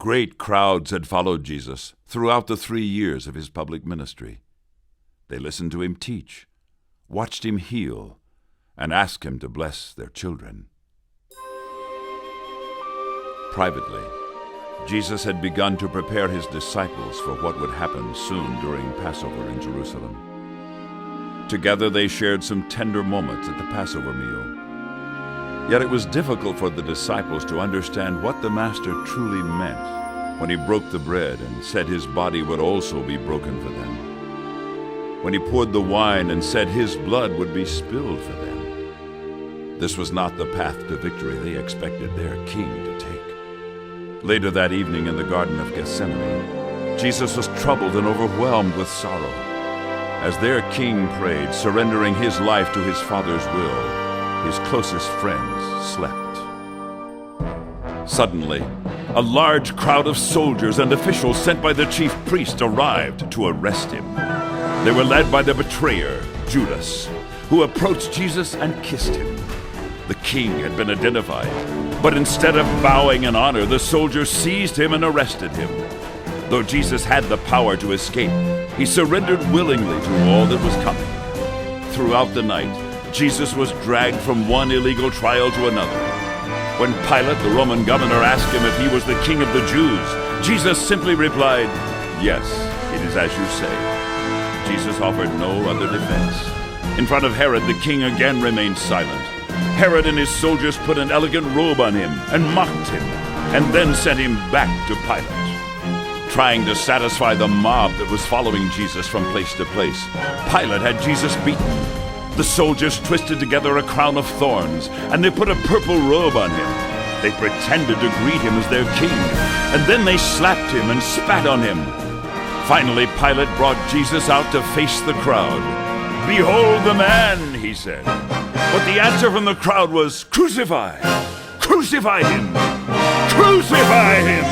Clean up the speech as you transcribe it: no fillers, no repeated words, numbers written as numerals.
Great crowds had followed Jesus throughout the 3 years of his public ministry. They listened to him teach, watched him heal, and asked him to bless their children. Privately, Jesus had begun to prepare his disciples for what would happen soon during Passover in Jerusalem. Together they shared some tender moments at the Passover meal. Yet it was difficult for the disciples to understand what the Master truly meant when he broke the bread and said his body would also be broken for them, when he poured the wine and said his blood would be spilled for them. This was not the path to victory they expected their king to take. Later that evening in the Garden of Gethsemane, Jesus was troubled and overwhelmed with sorrow. As their king prayed, surrendering his life to his Father's will, his closest friends slept. Suddenly, a large crowd of soldiers and officials sent by the chief priest arrived to arrest him. They were led by the betrayer, Judas, who approached Jesus and kissed him. The king had been identified, but instead of bowing in honor, the soldiers seized him and arrested him. Though Jesus had the power to escape, he surrendered willingly to all that was coming. Throughout the night, Jesus was dragged from one illegal trial to another. When Pilate, the Roman governor, asked him if he was the king of the Jews, Jesus simply replied, "Yes, it is as you say." Jesus offered no other defense. In front of Herod, the king again remained silent. Herod and his soldiers put an elegant robe on him and mocked him, and then sent him back to Pilate. Trying to satisfy the mob that was following Jesus from place to place, Pilate had Jesus beaten. The soldiers twisted together a crown of thorns, and they put a purple robe on him. They pretended to greet him as their king, and then they slapped him and spat on him. Finally, Pilate brought Jesus out to face the crowd. "Behold the man," he said. But the answer from the crowd was, "Crucify! Crucify him! Crucify him!"